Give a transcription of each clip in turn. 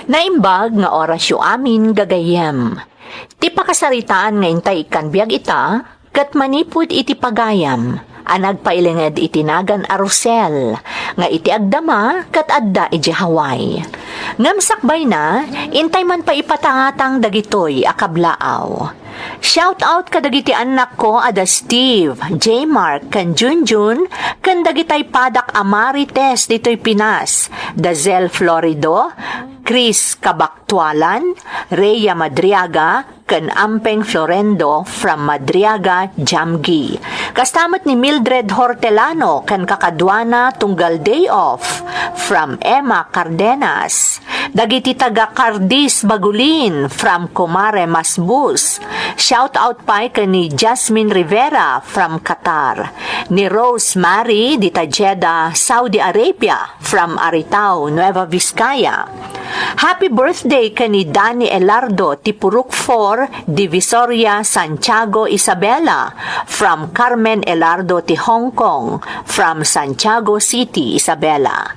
Naimbag nga orasyo amin gagayem. Ti pakasaritaan nga intay kan biag ita, kat manipud iti pagayam. Anag pailinged itinagan arusel, nga iti agdama kat adda iti Hawaii. Ngam sakbay na, intay man pa ipatangatang dagitoy akablaaw. Shout out kadagiti anak ko ada Steve, J. Mark, kan Junjun, kan dagitay padak Amarites ditoy Pinas, Dazel Florido, Chris Kabaktualan, Rhea Madriaga, kan Ampeng Florendo from Madriaga, Jamgi. Kastamat ni Mildred Hortelano kan Kakadwana tunggal day off from Emma Cardenas. Dagiti taga Cardis Bagulin from Kumare Masbus. Shout out pa kan ni Jasmine Rivera from Qatar. Ni Rose Mary dita Jeddah, Saudi Arabia from Aritao, Nueva Vizcaya. Happy birthday kan ni Danny Elardo Tipuruk 4, Divisoria, Santiago, Isabela from Carmen Elardo ti Hong Kong from Santiago City, Isabela.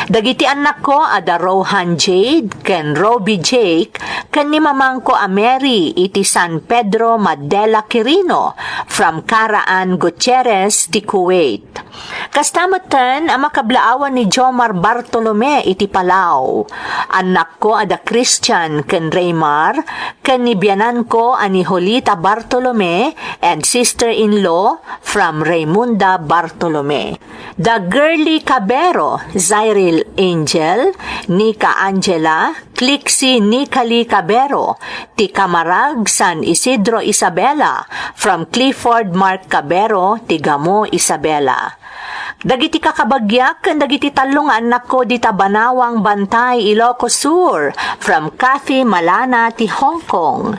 Dagiti anak ko ada Rohan Jade ken Robbie Jake ken ni mamangko Ameri iti San Pedro Madela Quirino from Caraan Gutierrez ti Kuwait. Kastamatan ang makablaawan ni Jomar Bartolome iti Palau. Anak ko ada Christian ken Raymar ken ni biyanan ko ani Holita Bartolome and sister-in-law from Raymunda Bartolome. The Girly Cabero, Zyril Angel, Nika Angela, Clixie Nikali Cabero, ti Camarag San Isidro Isabela, from Clifford Mark Cabero, ti Gamo Isabela. Dagiti kakabagyak ken dagiti talong anak ko di Tabanawang Bantay, Ilocos Sur, from Kathy Malana ti Hong Kong.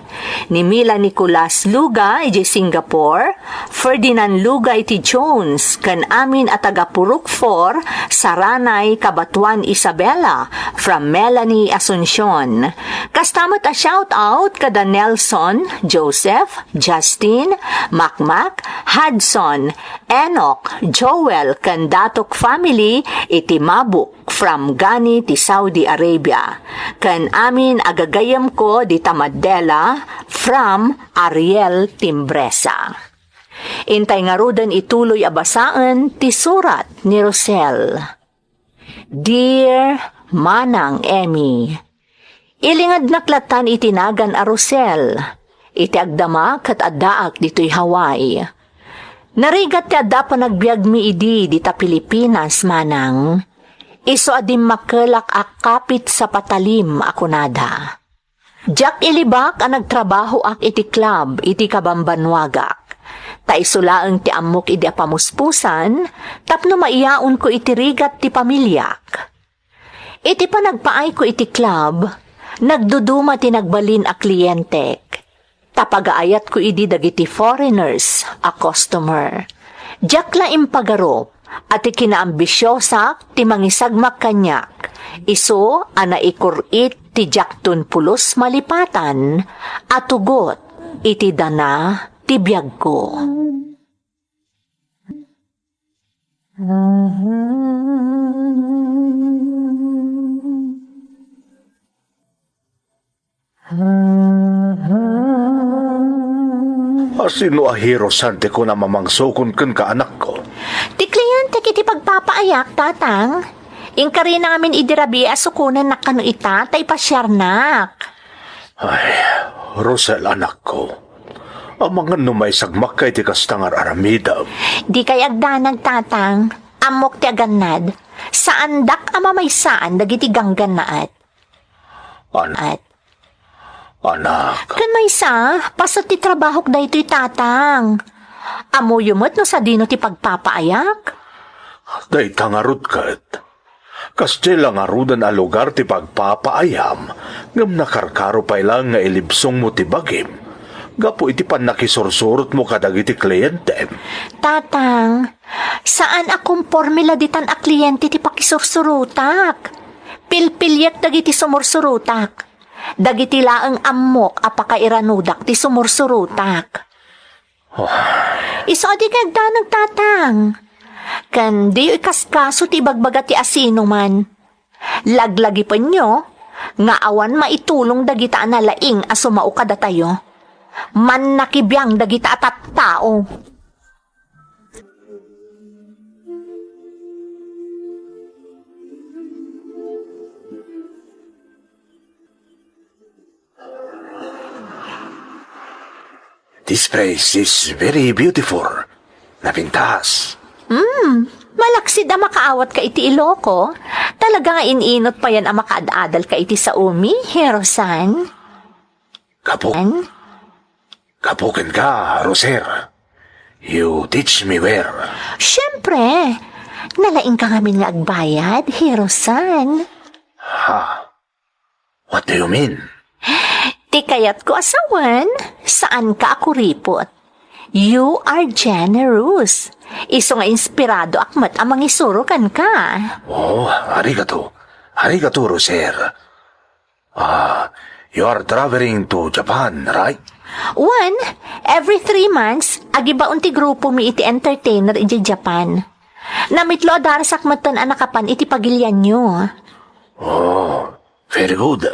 Ni Mila Nicolas Luga iti Singapore, Ferdinand Luga iti Jones, ken amin at tagapuruk 4, Saranay, Cabatuan, Isabela, from Melanie Asuncion. Kastamat a shout out kada Nelson, Joseph, Justin, Macmac, Hudson, Enoch, Joel, Datok family iti Mabuk from Gani ti Saudi Arabia. Kan amin agagayam ko di Tamadela from Ariel Timbresa. Intay nga rudan ituloy abasaan ti surat ni Rosel. Dear Manang Emmy, ilingad naklatan itinagan a Rosel, iti agdama kat addaak dito'y Hawaii. Narigat ti adda pa nagbiag mi idi dita Pilipinas manang. Iso adim makelak akapit sa patalim ako nada. Jack ilibak ang nagtrabaho ak iti club iti Kabambanwagak. Ta isulaang ti amok idi apamuspusan, tapno maiyaon ko iti rigat ti pamilyak. Iti pa nagpaay ko iti club, nagduduma ti nagbalin a kliyentek. Tapagaayat ko idi dagiti foreigners a customer. Jakla impagarop at ikinaambisyosa ti mangisagmak kanyak. Iso ana ikurit ti jaktun pulos malipatan at tugot iti dana ti biag ko. Asino ahiro sante ko na mamangsokon ken ka anak ko? Ti kliyente kiti pagpapaayak, tatang. Ingkari namin idirabi asukunan na kano ita, tay pasyarnak. Ay, Rosel anak ko. Ang mga numay sagmak kay ti kastangar aramida. Di kay agdanag, tatang. Amok ti aganad. Saan dak ama may saan dagiti ganggannaat. Anak. Kan may sa, pasat ti trabahok da ito'y tatang. Amo yumot no sa dino ti pagpapaayak? Day tangarut kat. Kastila nga rudan a lugar ti pagpapaayam, ngam nakarkaro pa ilang nga ilibsong mo ti bagim. Gapo iti pan nakisursurot mo kadagiti kliyente. Tatang, saan akong formula ditan a kliyente ti pakisursurutak? Pilpilyak dagiti sumursurutak. Dagiti laang ammok apakairanudak ti sumursurutak. Iso di kagda nagtatang. Kan di kaskaso ti bagbaga ti asino man. Laglagi pa nyo, nga awan maitulong dagita na laing asumao kada tayo. Man nakibiyang dagita at tao. This place is very beautiful. Napintas. Malaksid ang makaawat ka iti Iloko. Talaga nga ininot pa yan ang makaadadal ka iti sa umi, Hirosan. Kapukin ka, Roser. You teach me where. Siyempre, nalaing ka ngamin nga agbayad, Hirosan. What do you mean? Ti kayat ko asawan, saan ka ako ripot? You are generous. Iso nga inspirado akmat amang isurukan ka. Oh, arigato. Arigato, Roser. You are traveling to Japan, right? Every 3 months, agiba unti grupo mi iti entertainer iti Japan. Namitlo adaras akmatan anakapan iti pagilyan nyo. Oh, very good.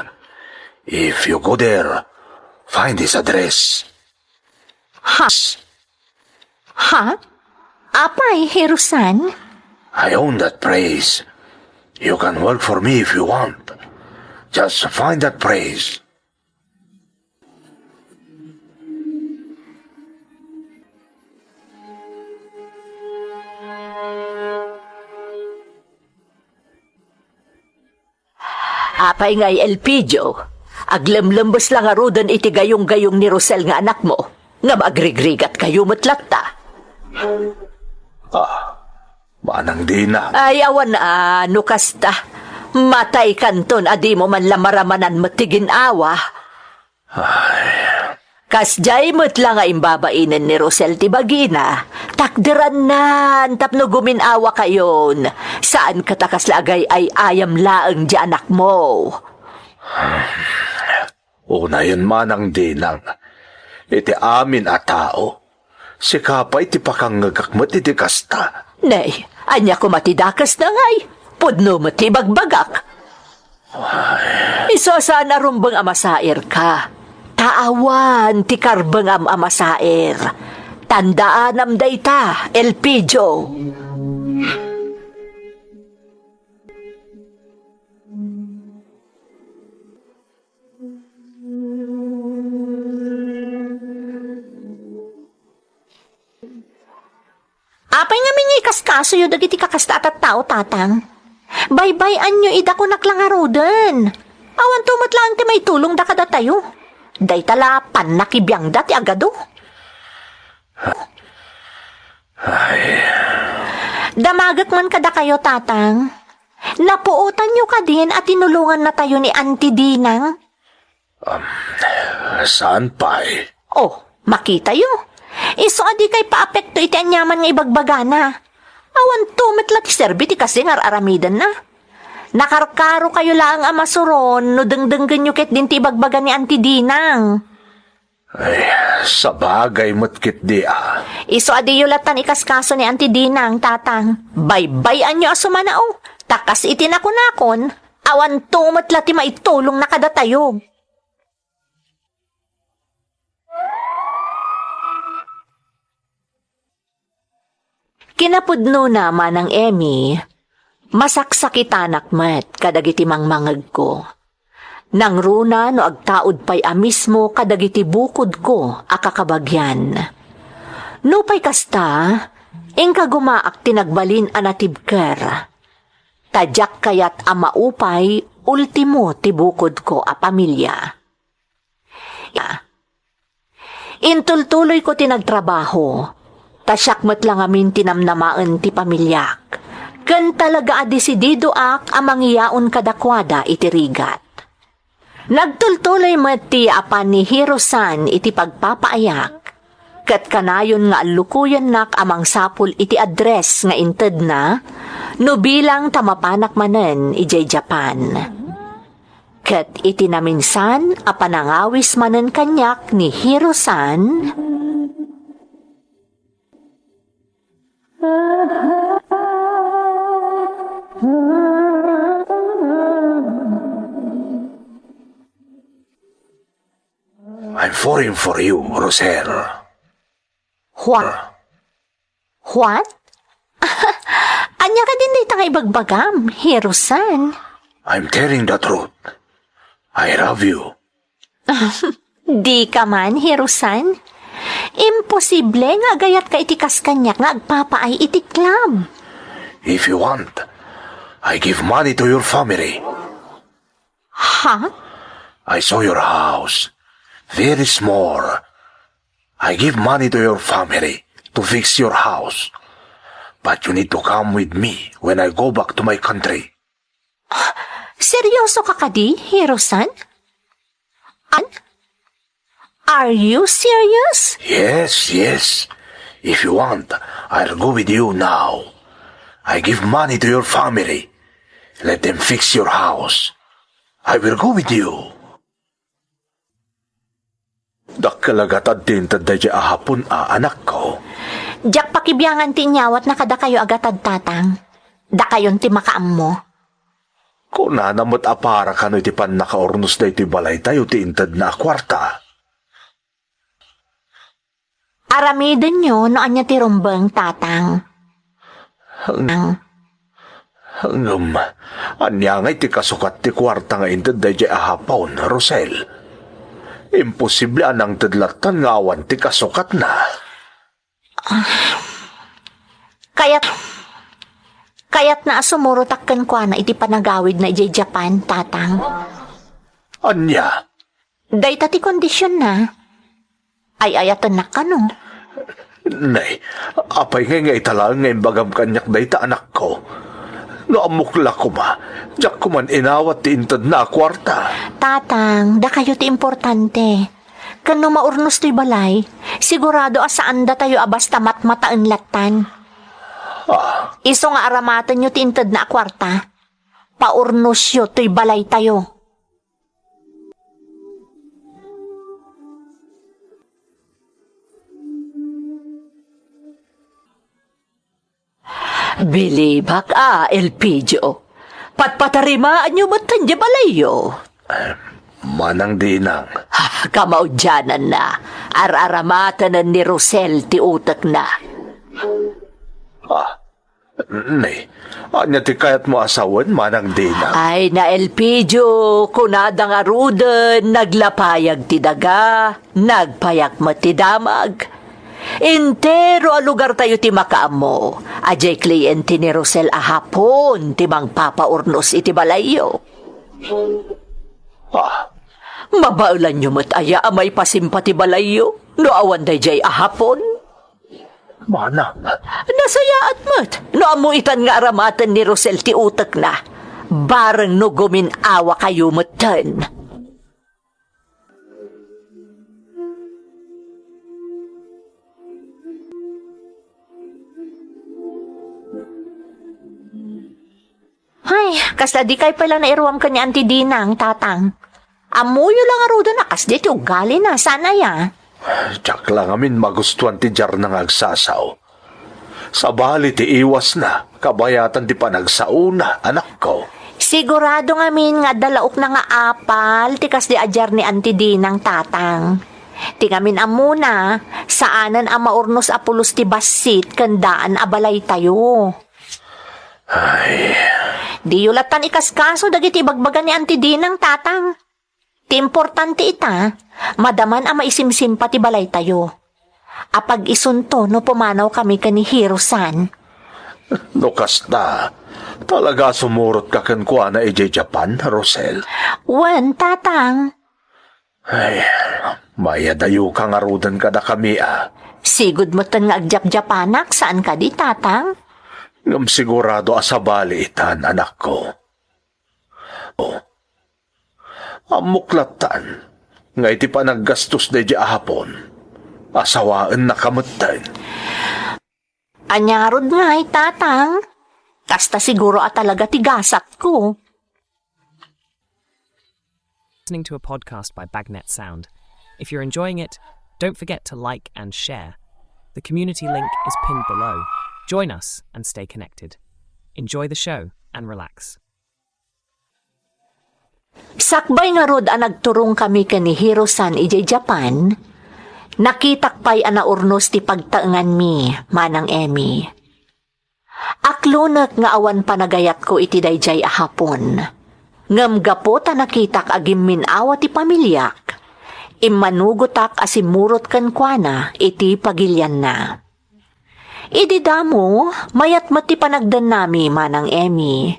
If you go there, find this address. Ha? Apay, Hirosan? I own that place. You can work for me if you want. Just find that place. Apay nga'y Elpidio. Aglemlembos lang arudan iti gayong-gayong ni Rosel nga anak mo. Nga magrigrigat kayo matlatta. Manang di na. Ay, awan ano kasta. Matay kanton, adi mo man lamaramanan matigin awa. Kasjay mo't lang nga imbabainin ni Rosel tibagina. Takdiran na, tapno guminawa kayon. Saan katakas lagay ay ayam laeng di anak mo. Una yun manang dinang. Iti amin a tao. Si kapay ti pakangagakmat iti kasta. Nay, anya ko matidakas na ngay. Pudno mo ti bagbagak. Iso sana rumbang amasair ka. Taawan ti karbang amasair. Tandaan am dayta, Elpidio. Apay nga mingi kaskaso yung dagiti kakasta at tao, tatang. Bye-bye anyo ida ko naklangaroden. Awan tumat lang ti may tulong da kada tayo. Day talapan nakibiyang dati agado. Damagat man kada kayo, tatang. Napuutan nyo ka din at tinulungan na tayo ni Auntie Dinang. Saan pa eh? Oh, makita yo. Iso adi kay paapekto iti anyaman nga ibagbagana. Awan tumet lati serbi ti kasi nga aramidan na. Nakarkaro kayo lang ang masuron no dengdenggan nyo ket din ti ibagbaga ni Auntie Dinang. Ay, sa bagay mo't di ah. Iso adi yulatan ikaskaso ni Auntie Dinang, tatang. Bye-bye anyo asumanao. Takas itinakon-akon. Awan tumet lati maitulong na kada tayo. Kinapudno naman ng Emmy, masaksakitanak met kadagiti mangmangag ko. Nang runa no agtaod pa'y amismo kadagiti bukod ko akakabagyan. No pa'y kasta, ingka gumaak tinagbalin anatibker. Tadyak kayat amaupay, ultimo tibukod ko a pamilya. Intultuloy ko tinagtrabaho. Tasyakmat lang amin tinamnamaan ti pamilyak. Kan talaga adesidido ak amang iyaon kadakwada iti rigat. Nagtultuloy mati apan ni Hirosan iti pagpapaayak. Kat kanayon nga alukuyan nak amang sapul iti address nga inted na, no bilang tamapanak manen ijay Japan. Kat iti naminsan apanangawis manen kanyak ni Hirosan, I'm falling for you, Rosel. What? Anya ka din dito nga ibagbagam, Hirusan. I'm telling the truth. I love you. Di ka man, Hirusan. Imposible nga gayat ka itikas kanyak nga agpapaay iti club. If you want, I give money to your family. Ha? I saw your house. Very small. I give money to your family to fix your house. But you need to come with me when I go back to my country. Seryoso ka kadi, Hirusan? Are you serious? Yes. If you want, I'll go with you now. I give money to your family. Let them fix your house. I will go with you. Dakalagatad din taday ahapon anak ko. Jak pakibiyangan ti nyawat na kada kayo agatad tatang. Da kayon ti makaam mo. Kung nanamot apara ka no iti pan nakaornos da iti balay tayo ti intad na kwarta. Aramidin nyo no anya ti rumbang tatang. Hanggang, anya nga iti kasukat ti kwarta nga intad da iti ahapon, Rosel. Imposible anang tadlatan nga awan ti kasukat na. Kaya't na sumurutakkan kwa na iti panagawid na iti Japan, tatang. Anya? Day tati kondisyon na. Ay ayatan na ka no. Nay, apay nga italang nga imbagam kanyak day ta anak ko. Naamukla ko ma, diyak ko man inawat ti intad na kwarta. Tatang, da kayo ti importante. Kano maurnos to'y balay, sigurado asaan da tayo abasta matmataan latan. Iso nga aramatan nyo tintad na kwarta. Paurnos yun to'y balay tayo. Bilibak Elpidio. Patpatarimaan nyo ba't tanya balayo? Manang dinang. Kamaudyanan na. Araramatan ni Rosel ti utak na. Nay, anya ti kayat mo asawan, manang dinang. Ay na Elpidio, kunada nga rudan, naglapayag ti daga, nagpayak mo ti damag. Entero a lugar tayo ti makaamo. Ajay kliyente ni Rosel ahapon, ti mang papaurnos iti balayo. Mabaulan nyo mataya amay pasimpati balayo, no awan day jay ahapon. Mana? Nasayaat mat, no amuitan nga aramatan ni Rosel ti utak na. Barang no guminawa kayo matan. Ay, kasla di kay pala na iruam ka ni Auntie Dinang, tatang. Amuyo lang aruda na, kas di ti ugali na, sana ya. Tsak lang amin magustuhan ti jar ng agsasaw. Sa bali ti iwas na, kabayatan ti panagsauna, anak ko. Sigurado nga min nga dalaok na nga apal, ti kas di ajar ni Auntie Dinang, tatang. Ti ngamin amuna, saanan ang maurnos apulos ti basit, kandaan abalay tayo. Ay... Di yulatan ikaskaso dagiti ibagbagan ni Auntie Dinang, tatang. Ti importante ita, madaman ang maisimsimpa ti balay tayo. Apag isunto no pumanaw kami kani Hirusan. Lukas na, talaga sumurot ka kan kuha na EJ Japan, Rosel. Wan, tatang. Ay, mayadayo kang arudan ka na kami Sigud mo tan nga agjap-japanak, saan ka di, tatang? Ngam sigurado asabali itan, anak ko. Amuklatan, nga iti pa naggastos na di ahapon. Asawaan na kamutan. Anyarod nga, tatang. Kasta siguro talaga tigasat ko. Listening to a podcast by Bagnet Sound. If you're enjoying it, don't forget to like and share. The community link is pinned below. Join us and stay connected. Enjoy the show and relax. Sakbay nga rod ang nagturong kami kani Hiro-san ijay Japan, nakitak pa'y anaurnos ti pagtaengan mi, manang Emmy. Aklunak nga awan panagayat ko iti dayjay ahapon. Ngam gapo ta nakitak agim minawa ti pamilyak, immanugotak asimurot kan kuana iti pagilyan na. Idi damo, mayat mati panagdan nami, manang Emmy.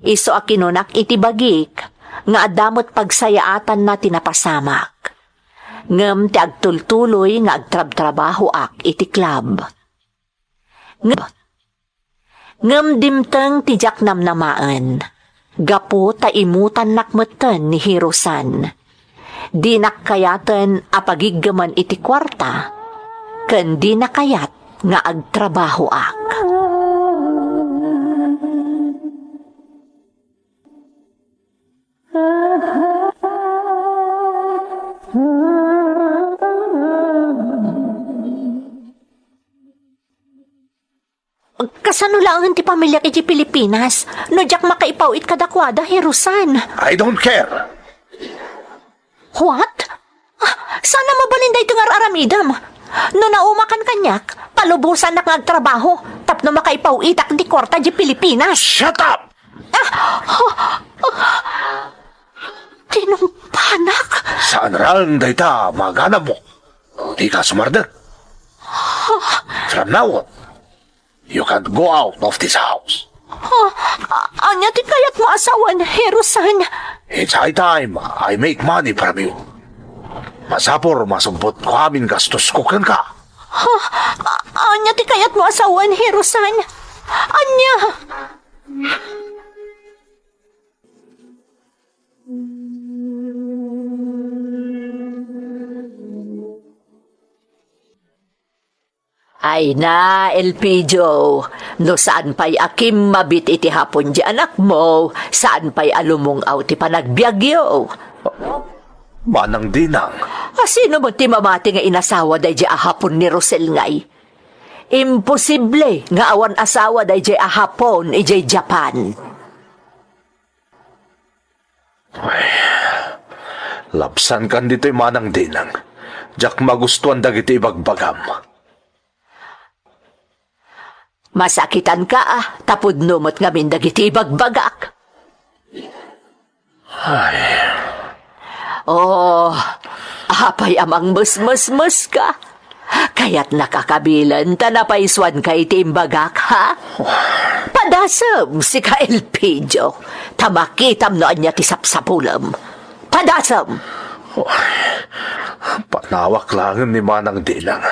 Iso akinunak iti bagik, nga adamot pagsayaatan na tinapasamak. Ngem ti agtultuloy nga agtrab-trabaho ak iti club. Ngem dimteng ti jak namnamaan. Gapo ta imutan nakmeten ni Hiro-san. Di nakkayaten apagiggaman iti kwarta, ken di nakayat nga agtrabaho ak. Kasano lang ti pamilya iti Pilipinas, no jak makaipawit kadakwada, Hiro-san. I don't care. What? Sana mabalinday ito nga aramidam. No naumakan kanyak, palubusan na ngagtrabaho, tapno makaipawitak di kwarta di Pilipinas. Shut up! Tinumpanak? Saan ran dayta magana mo? Di ka sumardan. From now on, you can't go out of this house. Anya ti kayat mo asawan, Hiro-san? It's high time I make money from you. Masapor masumpot ko amin gastos ko kan ka. Anya ti kayat mo asawan, Hiro-san? Anya? Ay na, Elpidio, no saan pa'y akim mabit iti hapon di anak mo, saan pa'y alumong ti panagbiagyo. Manang dinang. Sino mo ti mamati nga inasawa day di ahapon ni Rosel ngay? Imposible nga awan asawa day di ahapon ijay Japan. Lapsan kan dito'y manang dinang. Jak magustuhan dagiti ibagbagam. Masakitan ka tapod numot nga dagiti ibagbagak. Ay, Oh, apay amang mus ka. Kaya't nakakabilan tanapaiswan kay timbagak, ha? Padasam si ka Elpidio. Tamakitam no anya ti sapsapulam. Padasam! panawak lang ni manang dinang.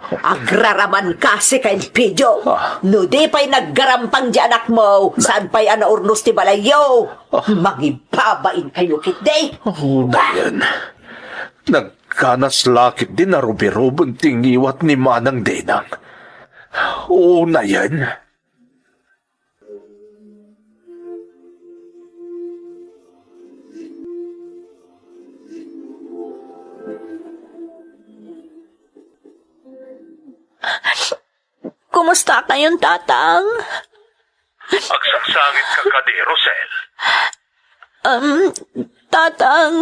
Agraraman ka si ka Elpidio. No di pa'y naggarampang di anak mo. Saan pa'y anaurnos ti balayo? Mangibabain kayo kitday. Na yan. Nagkanas lakit din na rubi-rubon tingiwat ni manang dinang. Na yan. Kumusta kayong tatang? Agsangsangit ka ka di, Rosel. Tatang,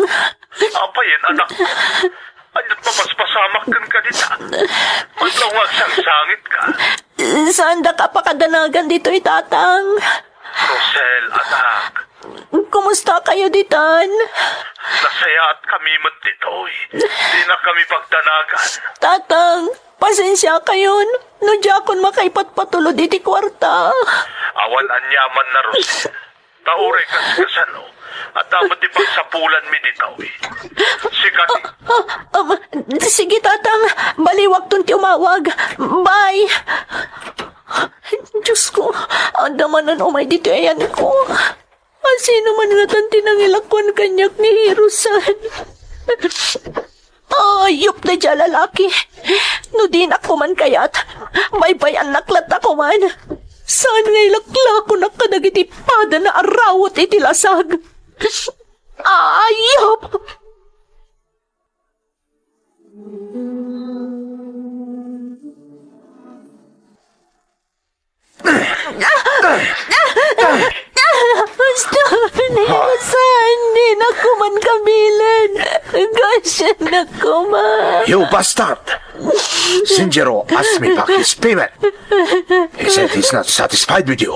Apayin, anak ko. Anyat mapaspasamak kan ka dita. Matlaw agsangsangit ka. saan da ka pakadanagan dito'y tatang? Rosel, anak. Kumusta kayo ditan? Nasaya at kami mat dito'y. Di na kami pagdanagan. Tatang, pasensya kayon. No di akon makaipatpatulod iti kwarta. Awan anyaman na, Rosel. Taure kasano. At dapat ipagsapulan mi dito'y. Sikat. Sige tatang, baliwag tun ti umawag. Bye! Diyos ko, andamanan umay dito ayan ko. Sino man nga tanti nang ilakon kanyak ni Hiro-san. Ayop na dyan lalaki. No di na ko man kayat. Baybayan naklat ako man. Saan nga ilaklako na kadagitipada na arawot itilasag. Ayop! Basta, Hiro-san. Pasensya na ko, ma. You bastard! Sinjiro asked me back his payment. He said he's not satisfied with you.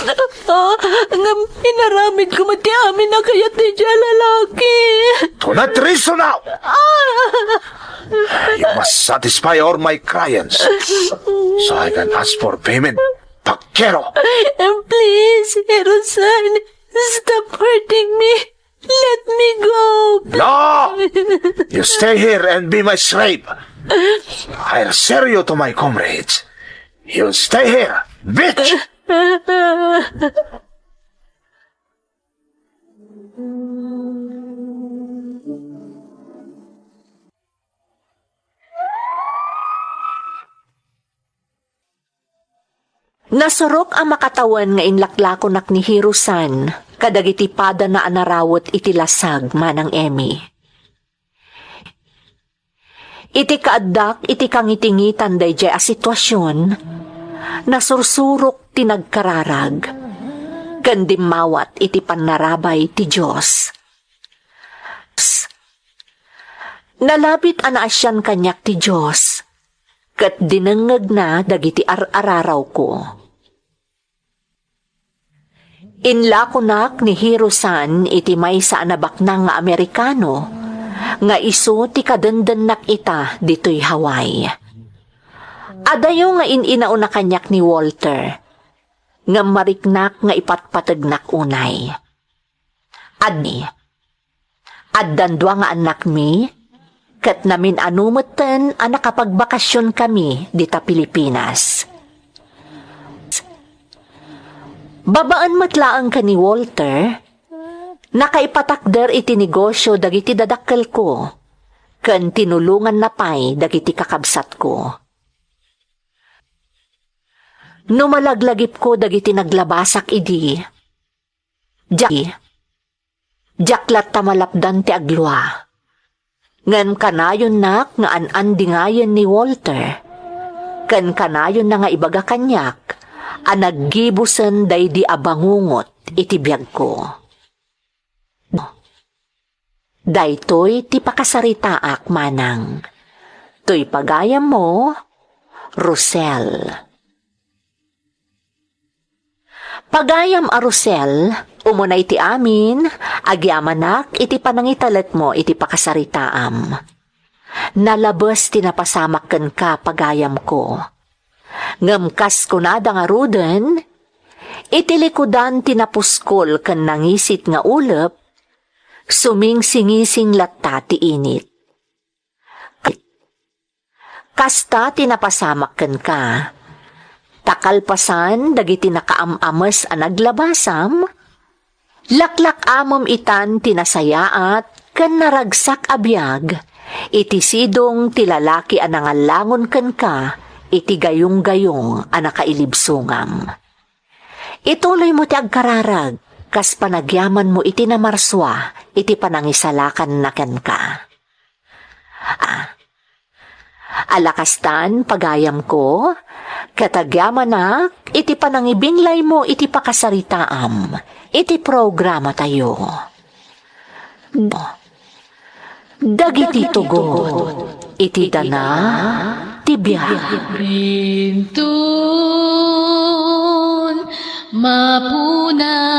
Nga pinaramid ko mati amin na kayat ni dya lalaki. Do not reason now! You must satisfy all my clients so I can ask for payment. Paquero! And please, Hirosan, stop hurting me. Let me go. No! You stay here and be my slave. I'll sell you to my comrades. You stay here, bitch! Nasurok ang makatawan nga inlaklakonak ni Hirusan, kadagitipada na anarawot itilasag manang Emmy. Iti kaaddak iti kangitingitan dayjay a sitwasyon, nasursurok tinagkararag, kandimawat iti panarabay ti Diyos. Nalapit anaasyan kanyak ti Diyos, kat dinangag na dagiti araraw ko. Inlakonak ni Hirusan iti may sa anabaknang nga Amerikano, nga iso ti kadandanak ita dito'y Hawaii. Adayo nga ininauna kanyak ni Walter, nga mariknak nga ipatpatagnak unay. Adni, addandwa nga anak mi, kat namin anumatan ang nakapagbakasyon kami dita Pilipinas. Babaan matlaang ka ni Walter, nakaipatakder iti negosyo dagiti dadakkel ko, kan tinulungan na pay dagiti kakabsat ko. Numalaglagip ko dagiti naglabasak idi. Jaklat tamalapdan ti aglwa. Ngan kanayon nak nga an-andingayan ni Walter, kan kanayon na nga ibaga kanyak, ang naggibusan day di abangungot iti biyag ko. Daytoy ti pakasaritaak manang, to'y pagayam mo, Rosel. Pagayam a Rosel, umunay ti amin, agyamanak iti panangitalat mo iti pakasaritaam. Nalabas tinapasamak ken ka pagayam ko. Ngamkas ko na nga ruden, iti likudan tinapuskol ken nangisit nga ulep, suming-singising latta ti init. Kasta tinapasamak ken ka, takalpasan dagiti nakaamamas a naglabasam, laklak amom itan tinasayaat ken naragsak a biag, iti sidong ti lalaki a nangalangon ken ka, iti gayong-gayong a nakailibsungam. Ituloy mo ti agkararag, kas panagyaman mo iti namarswa, iti panangisalakan na ken ka. Alakastan pagayam ko, katagyamanak iti panangibinlay mo iti pakasaritaam, iti programa tayo. Dagiti tugot, iti dana, tibiyag. Bintun, mapunas,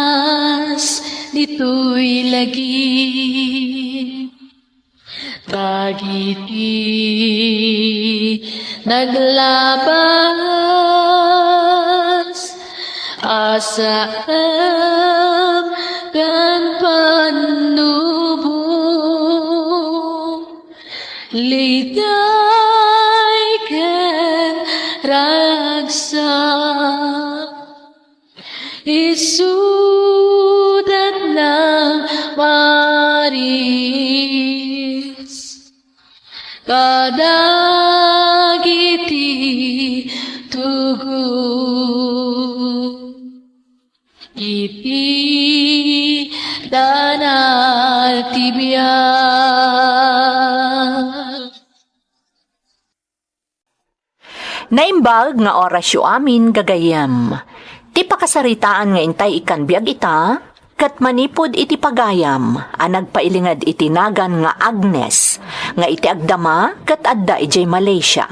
dito'y lagi. Dagiti naglabas, asam kan panubong, litay ken ragsak, isudat ng maris, kadagiti tugot, iti danal tibiyag. Naimbag nga orasyo amin gagayam. Ti pakasaritaan nga intay ikan biag ita, kat manipod iti pagayam, nagpailingad itinagan nga Agnes, nga iti agdama kat adda ijay Malaysia.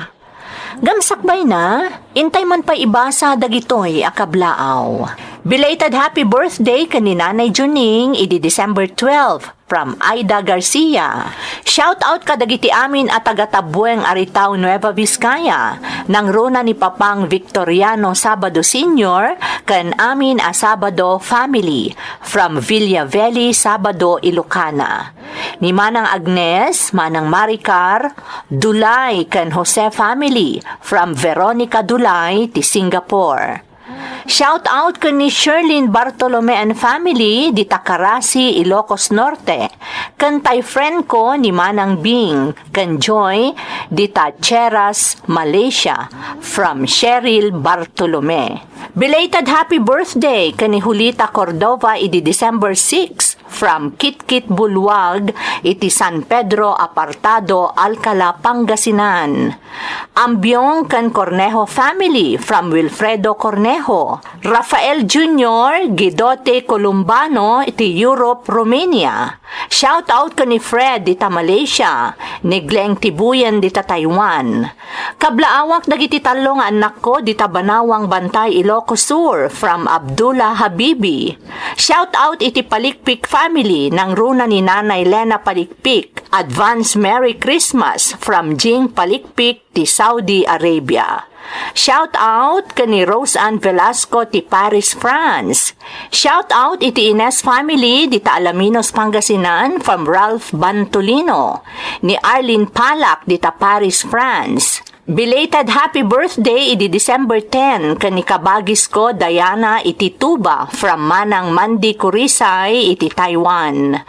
Gamsakbay na, intay man pa ibasa dagitoy akablaaw. Belated happy birthday kani Nanay Juning, idi December 12, from Aida Garcia. Shout out kadagiti amin at taga-Tabueng Aritao, Nueva Vizcaya. Nang runa ni Papang Victoriano Sabado Sr. kan amin a Sabado family from Villa Valley, Sabado, Ilocana. Ni Manang Agnes, Manang Maricar, Dulay kan Jose family from Veronica Dulay, ti Singapore. Shout out kan ni Sherlyn Bartolome and family di Tacarasi, Ilocos Norte. Kan tay friend ko ni Manang Bing, kan Joy di Tacheras, Malaysia from Cheryl Bartolome. Belated happy birthday kan ni Julita Cordova idi December 6 from Kitkit Bulwag iti San Pedro Apartado, Alcala, Pangasinan. Ambyong kan Cornejo family from Wilfredo Cornejo. Rafael Jr. Gidote Columbano iti Europe, Romania. Shout out kan ni Fred dita Malaysia, ni Gleng Tibuyen dita Taiwan. Kablaawak dagiti talo nga anak ko dita Banawang Bantay, Ilocos Sur from Abdullah Habibi. Shout out iti Palikpik family ng runa ni Nanay Lena Palikpik. Advance Merry Christmas from Jing Palikpik ti Saudi Arabia. Shout out kani Rose Ann Velasco ti Paris, France. Shout out iti Ines family di Alaminos, Pangasinan from Ralph Bantolino. Ni Arlene Palak di Paris, France. Belated happy birthday iti December 10 kani kabagis ko Diana iti Tuba from Manang Mandi Kurisay iti Taiwan.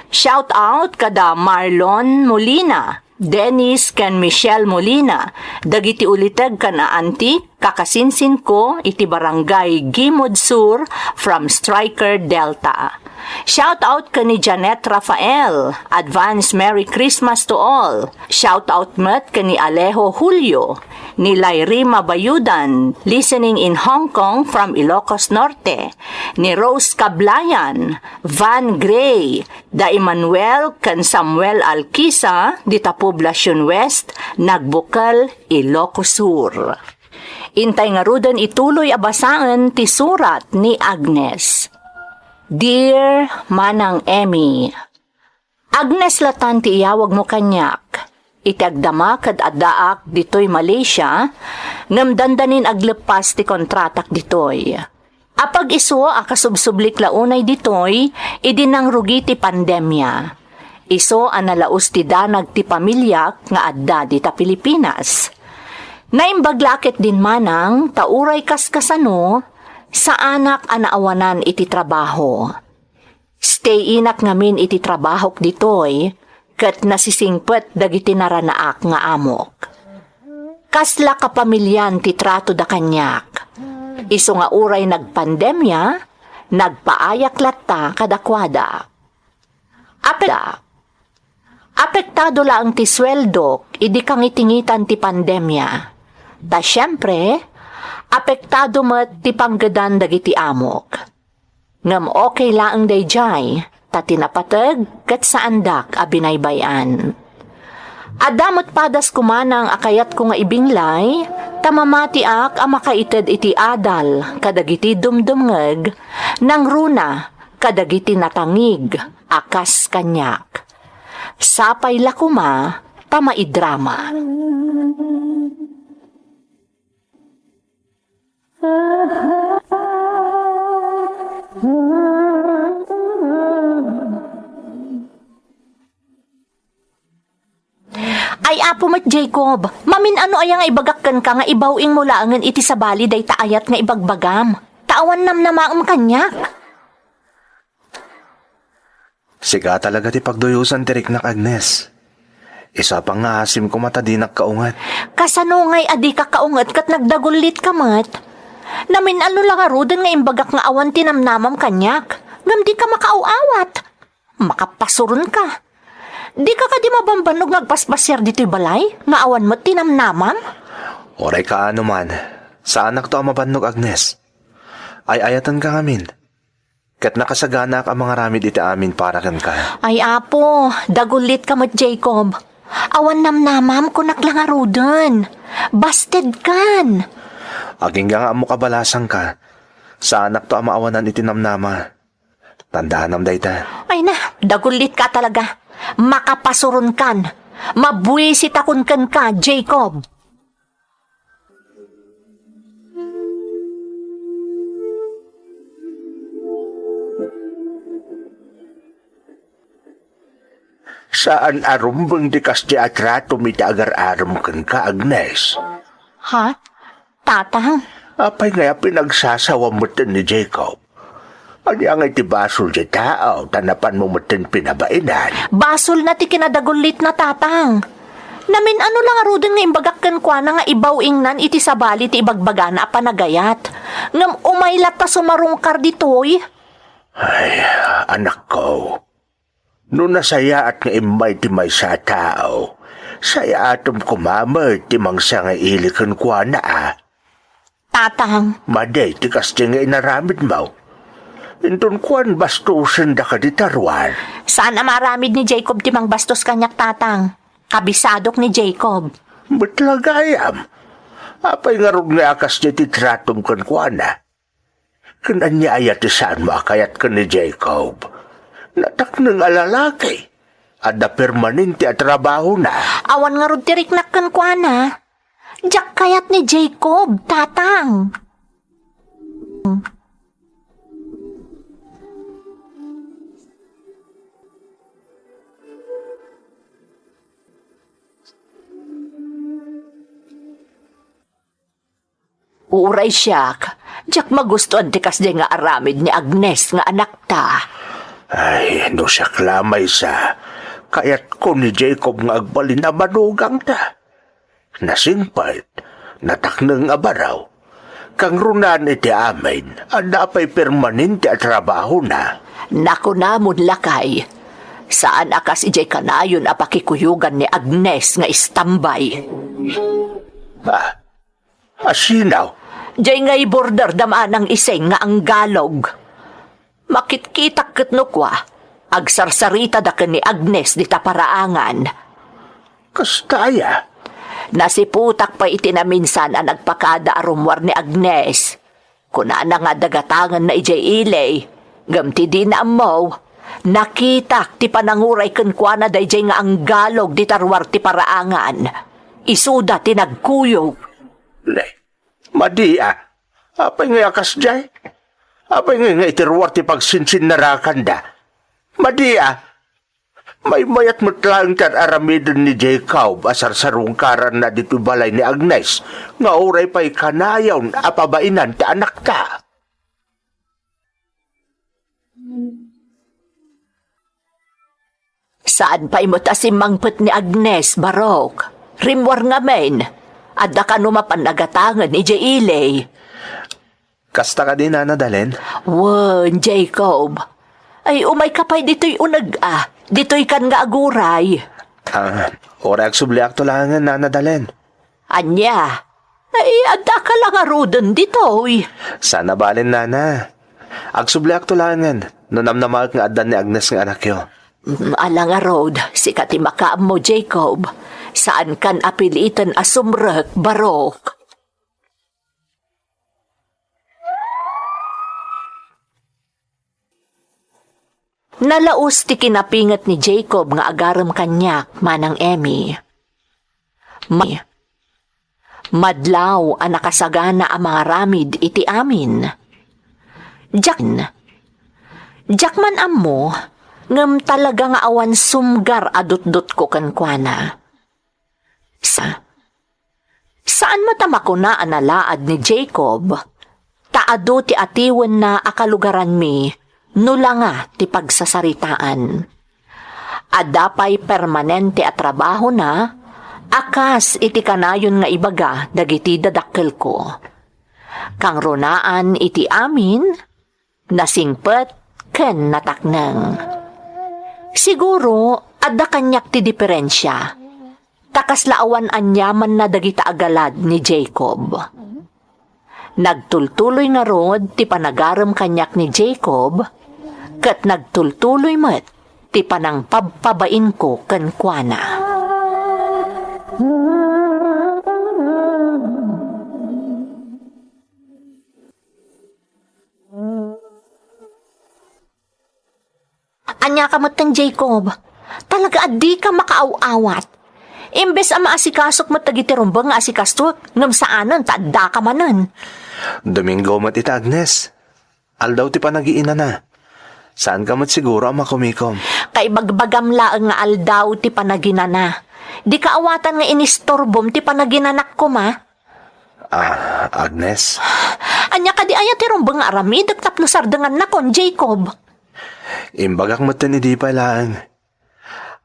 Shout out kada Marlon Molina, Dennis kan Michelle Molina, dagiti ulitag kan auntie kakasinsin ko iti barangay Gimod Sur from Striker Delta. Shout out ka ni Janet Rafael. Advance Merry Christmas to all. Shout out met ka ni Alejo Julio. Ni Lairima Bayudan, listening in Hong Kong from Ilocos Norte. Ni Rose Cablayan, Van Gray, da Emmanuel kan Samuel Alquisa, dita Poblacion West, Nagbukal, Ilocos Sur. Intay nga rudan ituloy abasaan ti surat ni Agnes. Dear Manang Emmy, Agnes latan ti iyawag mo kanyak. Itagdama kad addaak ditoy Malaysia, ngamdandanin aglepas ti kontratak ditoy. Apag iso akasubsublik launay ditoy, idinang rugi ti pandemya. Iso analaos ti danag ti pamilyak nga adda di ta Pilipinas. Naimbaglakit din manang, tauray kaskasano, sa anak anaawanan iti trabaho. Stay inak ngamin iti trabahok ditoy, kat nasisingpet dagiti naranaak nga amok. Kasla kapamilyan ti trato da kanyak. Iso nga uray nagpandemya, nagpaayak latta kadakwada. Apektado lang ti sweldo, idi kang itingitan ti pandemya. Ta syempre, apektado met ti panggadan dagiti amok. Ngam okay laang dayjay, ta tinapatag kat sa andak a binaybayan. Adamot padas kumanang akayat ko nga ibinglay, tamamati ak a makaited iti adal, kadagiti dumdumngeg, nang runa, kadagiti natangig, akas kanyak. Sapay lakuma, tamaidrama. Ay apo mat Jacob, mamin ano ayang ibagakkan ka nga ibawing mo laangan iti sabali day taayat nga ibagbagam. Tawan namnamaam kanyak. Siga talaga ti pagduyusan tirik nak Agnes. Isa pang nga asim ko matadinak kaungat. Kasano ngay adi ka kaungat kat nagdagulit ka mat? Namin ano lang arudan nga imbagak nga awan tinamnamam kanyak. Ngam di ka makauawat. Makapasurun ka. Di ka di mabambanog nagpaspasyar dito'y balay? Nga awan mo tinamnamam? Oray ka ano man. Sa anak to ang mabanog Agnes. Ay ayatan ka ngamin. Kat nakasagana ka mga ramid iti amin para kan ka. Ay apo, dagulit ka mo Jacob. Awan namnamam ko naklangarudan. Busted kan. Aging nga mo kabalasang ka. Sa anak to amaawanan iti namnama. Tandaan nam dayta. Ay na, dagulit ka talaga. Makapasurun kan. Mabuisit akon kan ka, Jacob. Saan arumbang di kas di atrato mi agar-aram kan ka, Agnes? Ha? Tatang? Apay nga pinagsasawa mo ni Jacob. Ani ang iti basol di tao, tanapan mo mo pinabainan. Basol na ti kinadagulit na tatang. Namin ano lang arudin nga imbagakkan kwa na nga ibaw ingnan iti sabali ti ibagbaga na panagayat. Ngam umaylat ta sumarungkar ditoy. Ay, anak ko. No nasaya at nga imay ti may sa tao, saya atom kumamay ti mangsa nga ilikan kwa na Tatang, Maday ti kas ti nga inaramid mo. Intun kwan bastusan da ka di tarwan. saan maramid ni Jacob ti mang bastos kanyak tatang? Kabisadok ni Jacob. Ba't lagayam? Apay nga rog nga akas di ti tratom kan kwa na. Kanan niya ayat ti saan makayat ka ni Jacob. Natak ng alalaki. Ada permanente at trabaho na. Awan nga rod tirik nakkan kwa na. Diyak kayat ni Jacob, tatang. Uray siyak. Diyak magustuhan ti kas di nga aramid ni Agnes nga anak ta. Ay, no siya klamay sa. Kayat ko ni Jacob nga agbalin na manugang ta. Nasingpait, nataknang abaraw. Kang runan iti amin, anda pa'y permanente at trabaho na. Naku namon lakay. Saan akas ijay kanayon a pakikuyugan ni Agnes nga istambay. Asinaw, Diyay nga'y border damaan ang iseng nga ang galog. Makitkitak kitno kwa, agsarsarita da ni Agnes di taparaangan. kastaya. Nasiputak pa itinaminsan ang nagpakada arumwar ni Agnes. Kuna na nga dagatangan na ijay ilay, gamti di na amaw. Nakitak ti pananguray kenkwa na dayjay nga ang galog di tarwar ti paraangan. Isuda ti nagkuyog. Le, madia. Apay nga akas jay? Apay nga itiruwar ti pagsinsin na rakanda. Madia. May mayat matlang kat aramidon ni Jacob asar sarungkaran na dito balay ni Agnes. Nga oray pa'y kanayaw na apabainan ti anak ta. Saan pa imot asimangpet ni Agnes, Barok? Rimwar nga men. Adda ka numapan nagatangan ni Jailay. Kasta ka din na nadalin? Wan, Jacob. Ay, umay kapay dito'y unag Dito'y kan nga aguray. Oray agsubliak to lang na nadalin. Anya? Ay, adda ka lang arudan dito'y. Sana balin nana. Agsubliak to lang no namnamak nga adan ni Agnes nga anak yo. Alang arod, si katimakaam mo, Jacob. Saan kan apilitan asumrek, Barok? Nalaos ti kinapingat ni Jacob nga agaram kanyak manang Emmy. Madlaw ang nakasagana ang mga ramid iti amin. Jack man amo, ngam talaga nga awan sumgar adut-dut ko kankwana. Saan matamako na analaad ni Jacob? Taado ti atiwan na akalugaran mi, nula nga ti pagsasaritaan. Adapay permanente at trabaho na, akas iti kanayon nga ibaga dagiti dadakkel ko. Kang runaan iti amin, nasingpet ken nataknang. Siguro, adda kanyak ti diferensya. Takas laawan anyaman na dagita agalad ni Jacob. Nagtultuloy nga rod ti panagaram kanyak ni Jacob, kat nagtultuloy met, ti panang pabpabain ko kenkwana. Anya ka matang Jacob, talaga adi ka makaaw-awat. Imbes ang maasikasok matagitirumbang nga asikasok, ngam saanan, tadda ka manan. Domingo mat ita Agnes. Aldaw ti panagiina na. Saan ka mat siguro ang makumikom? Kay bagbagam laeng nga aldaw ti panaginana. Di kaawatan nga inistorbom ti panaginanak ko ma. Agnes? Anya ka di aya ti rumbang nga aramid, tapno sardangan na kon, Jacob. Imbagak matan idi pa lang.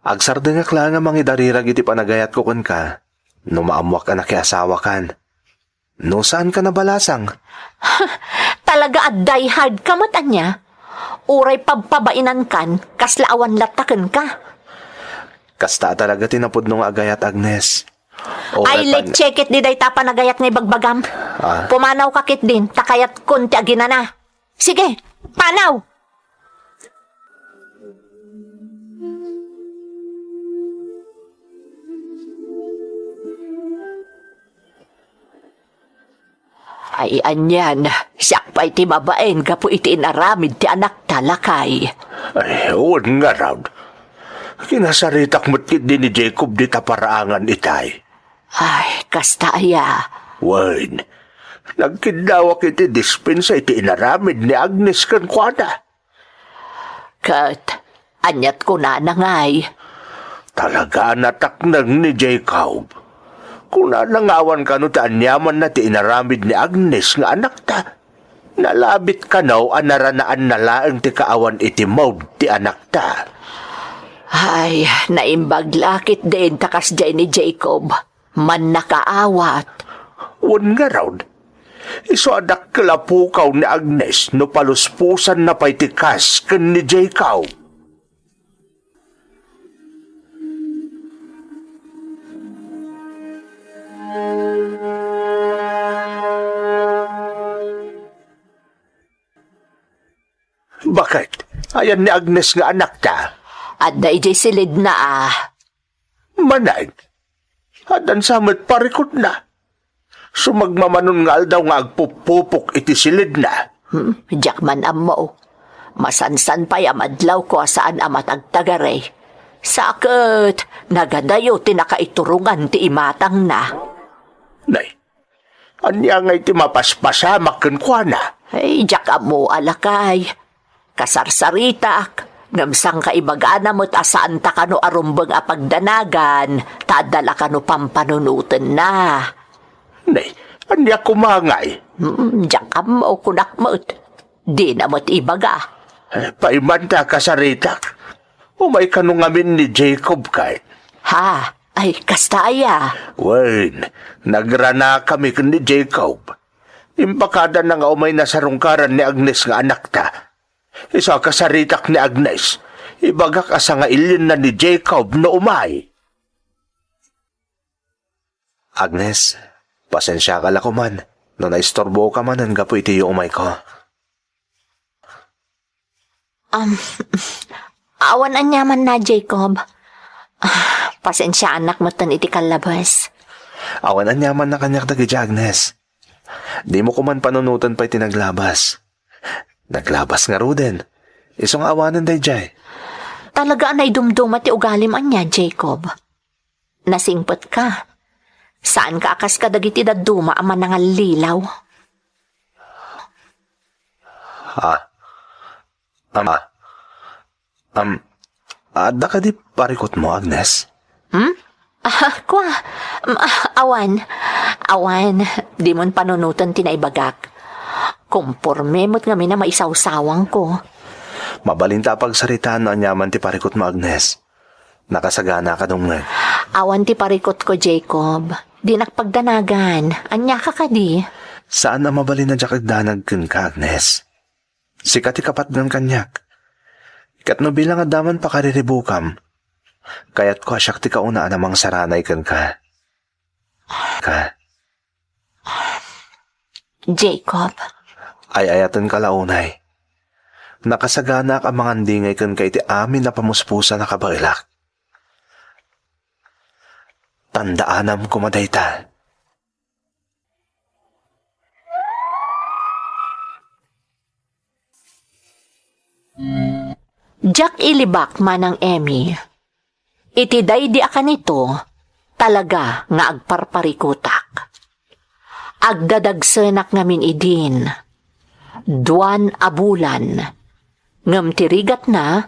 Agsardengak lang ang mga darirag iti panagayat ko kun ka. No maamwak ka na kay asawa kan. No saan ka nabalasang? Talaga at die hard ka matan niya. Uray pagpabainan kan, kaslaawan lataken ka. Kasta talaga tinapod nung agayat Agnes. Ay, like check it di day tapa nagayat ngay bagbagam. Pumanaw kakit din, takayat kunti aginana. Sige, panaw! Ay, anyan, siyak pa iti mabaen ka po iti inaramid ti anak talakay. Ay, huwag nga raw. Kinasaritak mo't kit din ni Jacob di taparaangan itay. Ay, kasta aya. Wayne, nagkidawak iti dispensa iti inaramid ni Agnes kan kwada. Kat, anyat ko na nangay. Talaga nataknang ni Jacob. Kung nanangawan ka no taan yaman na ti inaramid ni Agnes nga anak ta. Nalabit ka naw anaranaan na laang ti kaawan iti maud ti anak ta. Ay, naimbaglakit din takas jay ni Jacob. Man nakaawat. Wan nga raw. Iso adak kalapukaw ni Agnes no paluspusan na pa'y tikas kan ni Jacob. Bakit? Ayan ni Agnes nga anak ta. At daijay silid na Manay. Adan samet parikot na. Sumagmamanon nga aldaw nga agpupupok iti silid na. Jakman amo. Masansan pa yamadlaw ko saan amat agtagare. Sakit, nagadayo tinakaiturungan ti imatang na. Nay, anya nga iti mapaspasamak kan kwa na. Ay, jak amo alakay. Kasarsaritak, ngamsang kaibagana mo't asaan ta kano arumbang apagdanagan, tadala kano pampanunutan na. Nay, anya kumangay. Jak amo kunak mo't. Di na mo't ibaga. Paimanta kasaritak. Umay kanungamin ni Jacob kay. Ha, ay kastaya. Wayne, nagrana kami kan ni Jacob. Impakada na nga umay nasarungkaran ni Agnes nga anak ta. Isa kasaritak ni Agnes, ibagak asa nga ilin na ni Jacob no umay. Agnes, pasensya ka lako man. No naistorbo ka man, hangga po iti yung umay ko. Awan anyaman na, Jacob. Pasensya anak mo tan iti kalabas. Awan na nyaman na kanyak dagi Agnes. Di mo kuman panunutan pa'y tinaglabas. Naglabas nga ruden. Isong awanan day jay. Talaga anay dumduma ti ugalim anya, Jacob. Nasingpot ka. Saan ka akas ka dagiti daduma ama nangal lilaw? Ada ka di parikot mo, Agnes? Awan, di mon panunutan tinaibagak. Kumporme mo't ngami na maisawsawang ko. Mabalinta pagsaritaan no anyaman ti parikot mo, Agnes. Nakasagana ka dong nga. Awan ti parikot ko, Jacob. Di nakpagdanagan. Anya ka di? Saan na mabalin na jakagdanag kun ka, Agnes? Sikat ti kapat ng kanyak. Ikat no bilang adaman pa kariribukam. Kaya't ko asyak ti kaunaan namang saranay kun ka. Jacob. Ay ayatan ka launay. Nakasaganak ang mga dingay kan kay ti amin na pamuspusa na kabailak. Tandaanam kumadayta. Jack ilibak manang Emmy. Iti daydi akan nito, talaga nga agparparikutak. Agdadagsenak ngamin idin. 2 abulan. Ngam tirigat na,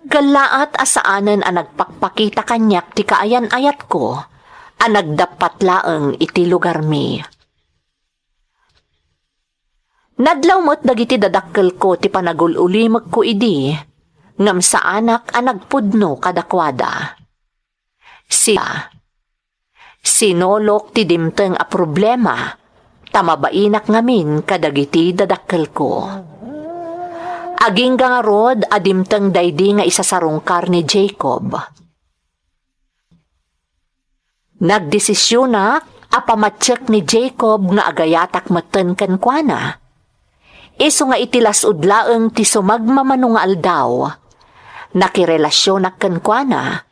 galaat asaanan ang nagpakpakita kanyak ti kaayan-ayat ko, ang nagdapat laeng iti lugar mi. Nadlaw mo't dagiti dadakkel ko ti panagululimag ko idi, ngam sa anak ang nagpudno kadakwada. Sinolok ti dimteng a problema, tamabainak ngamin kadagiti dadakkel ko. Aging gangarod adimteng daydi nga isasarungkar ni Jacob. Nagdesisyonak apamatsek ni Jacob nga agayatak maten kenkwana. Iso nga itilas udlaeng ti sumagmamanungal daw. Nakirelasyonak kenkwana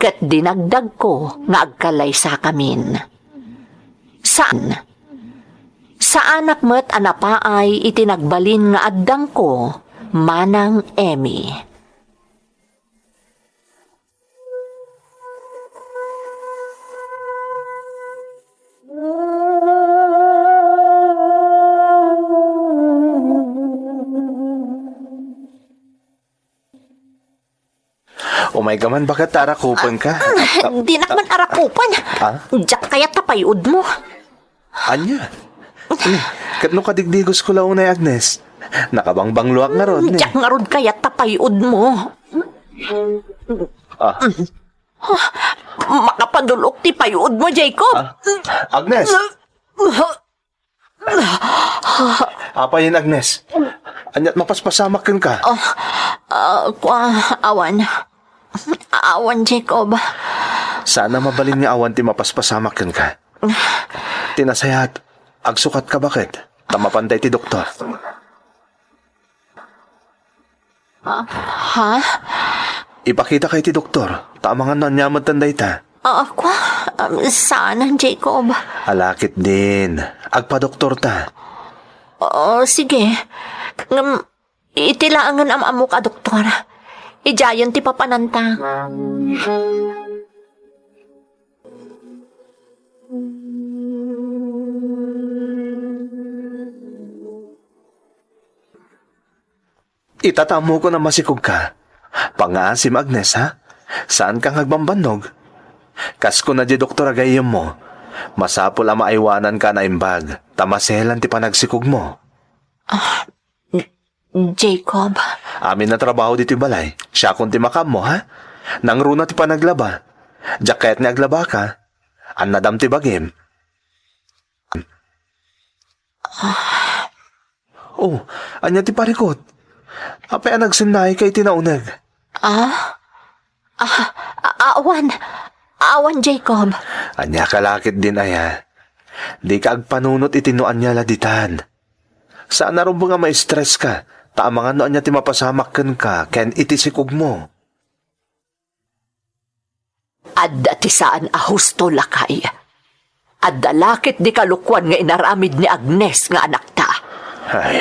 ket dinagdag ko nga agkalay sa kamin. Saan? Sa anak met anapaay itinagbalin nga addang ko, manang Emmy. Oh my gaman, bakit tarakupan ka? Di naman arakupan. Jack kaya tapayod mo. Anya? Katno kadigdigos ko launay, Agnes. Nakabangbangluak nga rod. Jack nga rod kaya tapayod mo. Makapadulok ti payod mo, Jacob. Agnes! Apa yun, Agnes? Anyat mapaspasamak ka. Awan, Jacob. Sana mabalin nga awan ti mapaspasamak ka. Tinasayat, agsukat ka bakit? Tamapanday ti doktor. Ha? Ipakita kay ti doktor. Tamangan na niya tanday ta. Sana, Jacob. Alakit din. Agpa-doktor ta. Sige. Itilaangan ang amok a doktor. Ijayon ti papananta. Itatamo ko na masikog ka. Pangasim, Agnes, ha? Saan kang hagbambanog? Kas ko na di doktor agayem mo. Masapol ang maaiwanan ka na imbag. Tamaselan ti panagsikog mo. Jacob. Amin na trabaho dito balay. Siya kung ti makam mo, ha? Nang runa ti panaglaba. Jacket ni aglaba ka. An nadam ti bagim. Oh, anya ti parikot. Apay ang nagsinay kay tinaunag. Awan, Jacob. Anya kalakit din aya. Di ka agpanunot itinuan niya laditan. Saan na rin nga ma-stress ka? Taamangan no anya ti mapasamakan ka, ken itisikog mo. Adda ti saan a husto lakay. Adda lakit di kalukwan nga inaramid ni Agnes nga anak ta. Ay,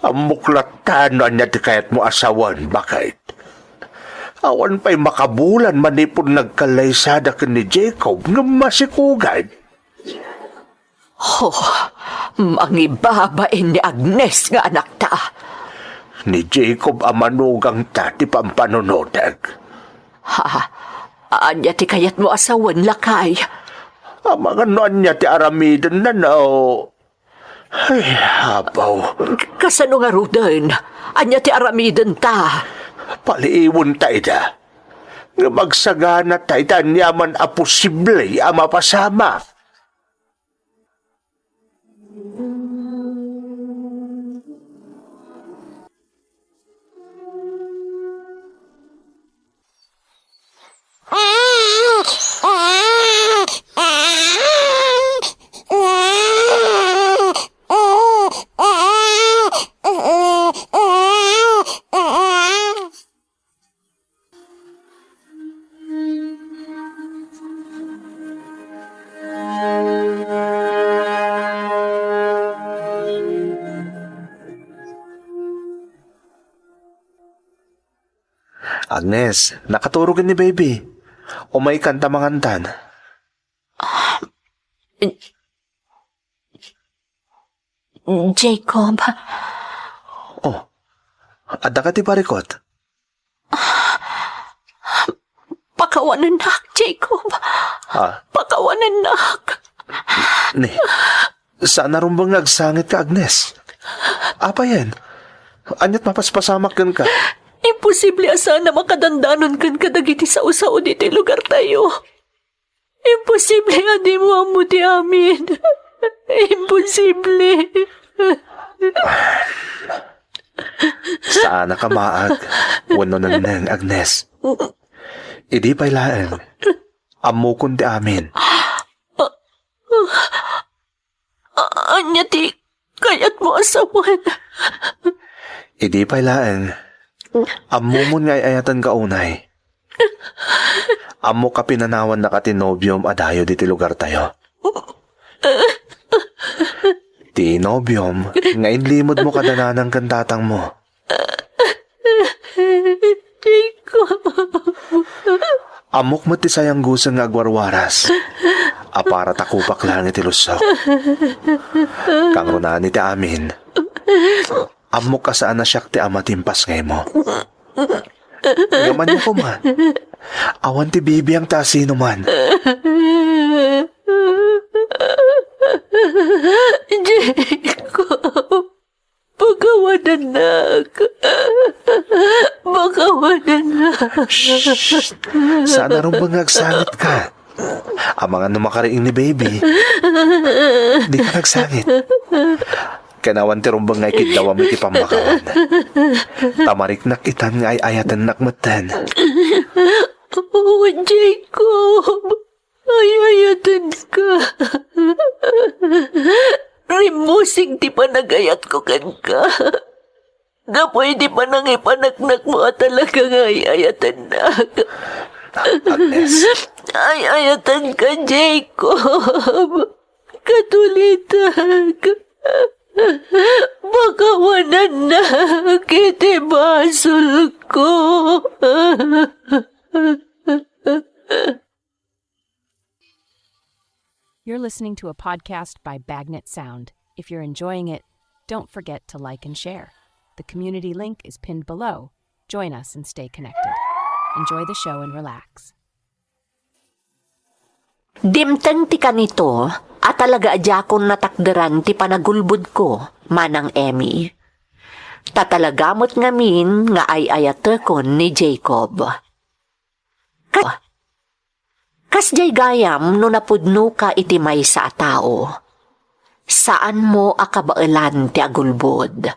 amuklatan no anya ti kayat mo asawan, bakit? Awan pa'y makabulan manipon nagkalaysada ka ni Jacob nga masikugan. Mangibabain ni Agnes nga anak ta. Ni Jacob amanugang tati pampanunodag. Anya ti kayat mo asawan lakay. Mga noon niya ti aramidan na no. Ay, habaw. Kasano nga rudan? Anya ti aramidan ta. Paliiwon tayo da. Nga magsagana tayo da niyaman a posible a mapasama. Agnes, nakaturog ni baby. O may kanta mangantan. Jacob, Oh, ada ka ti parikot. pakawanan nak, Jacob. Ah, Pakawanan nak. ni, saan narumbang nagsangit ka, Agnes? Apa yan? Anyat mapaspasamak kan ka? Imposible asa na makadandanon kan kadagiti sa usaw diti lugar tayo. Imposible adi mo ang muti amin. Imposible. Saan ka maag? Wano nang Agnes. Idi pailaan. Amo kundi amin. Anya ti kayat mo asawan. Idi pailaan. Amo mo nga ayatan ka unay. Amo ka pinanawan na katinobyom adayo diti lugar tayo. Tinobyom, ngayon limod mo kadananang kantatang mo. Amok mo ti sayang gusang nga agwarwaras. Apara takupak lang iti lusok. Kang runan iti amin. Amok ka saan na siyak ti amatimpas ngay mo. Gaman niya ko man. Awan ti bibi ang tasino man. Jacob, pagawanan nak. Pagawanan nak. Sana rin bang nagsangit ka? Ang mga numakariing ni baby. Di ka nagsangit. Kanawan ti rumbang ngay kitdawa mo iti pamakawan. Tamarik nak itan nga ay ayatan nakmatan. Oh, Jacob. Ayayatan ka. Rimusing ti panagayat ko kan ka. Gapoy di pa nang ipanaknak mo at talaga nga ayayatan na. Agnes. Ayayatan ka, Jacob. Katulitan ka. Bakawanan na kiti basol ko. You're listening to a podcast by Bagnet Sound. If you're enjoying it, don't forget to like and share. The community link is pinned below. Join us and stay connected. Enjoy the show and relax. Dimteng ti kanito, at talaga adyakon natakderan ti panagulbud ko, manang Emmy. Tatalagamot ngamin nga ay ayatekon ni Jacob. Kasjay gayam no napudno ka iti may sa tao. Saan mo akabailan ti agulbod?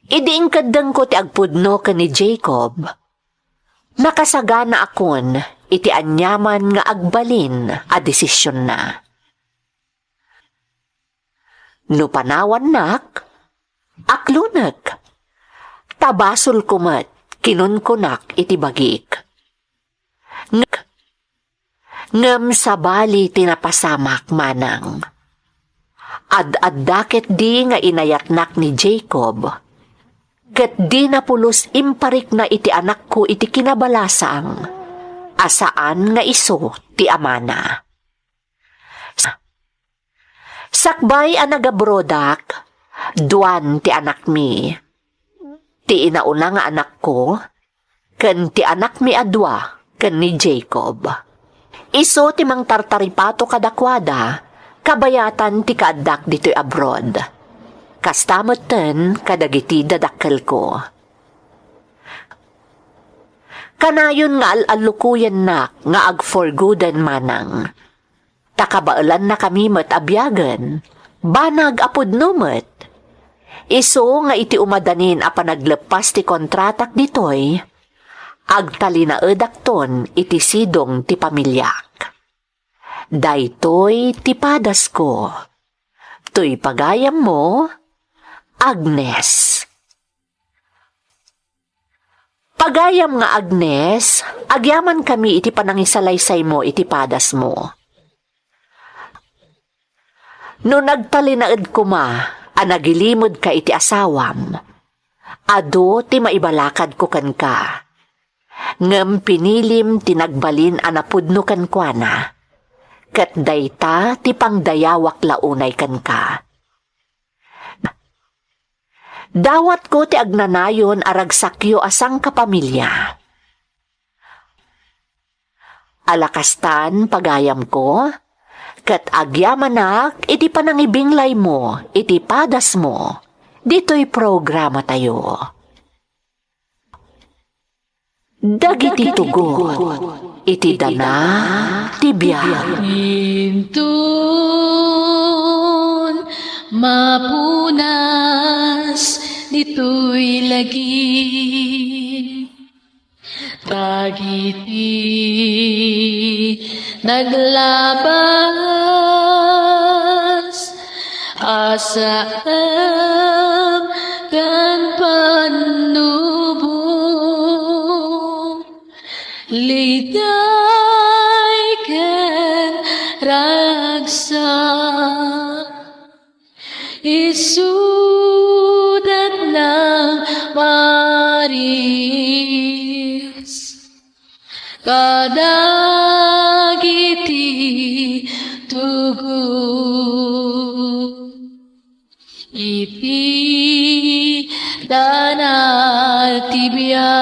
Idiing kadang ko ti agpudno ka ni Jacob. Nakasagana akon iti anyaman nga agbalin a desisyon na. No panawan nak, aklunag. Tabasol kumat, kinunkunak iti bagik. Ngam sa bali tinapasamak manang. Ad-addaket di nga inayatnak ni Jacob. Ket di napulos imparik na iti anak ko iti kinabalasang. Asaan nga iso ti amana. Sakbay ang nagabrodak, duan ti anak mi. Ti inauna nga anak ko, ken ti anak mi adwa, ken ni Jacob. Iso ti mang tartaripato kadakwada, kabayatan ti kaaddak dito'y abroad. Kastamoten kadagiti dadakkel ko. Kanayon nga al-alukuyan nak nga ag-forgooden manang. Takabailan na kami met abyagan, banag apod numet. Iso nga iti umadanin a panaglepas ti kontratak ditoy, agtalinaedak ton iti sidong ti pamilyak. Daytoy ti padas ko. Tuy pagayam mo, Agnes. Pagayam nga Agnes, agyaman kami iti panangisalaysay mo iti padas mo. No nagtalinaed ko ma, anagilimod ka iti asawam, Ado ti maibalakad ko kan ka. Ngem pinilim tinagbalin anapudno kan kuana. Kat dayta ti pangdayawak launay kan ka. Dawat ko ti agnanayon aragsakyo asang kapamilya. Alakastan pagayam ko, kat agyamanak iti panangibinglay mo, iti padas mo. Dito'y programa tayo. Dagiti tugo, iti dana, ti biyag. Intun mapunas dito'y lagi. Dagiti naglabas asam kan panubong liday ken ragsak isudat ng maris kadagiti tugu iti danal tibiyag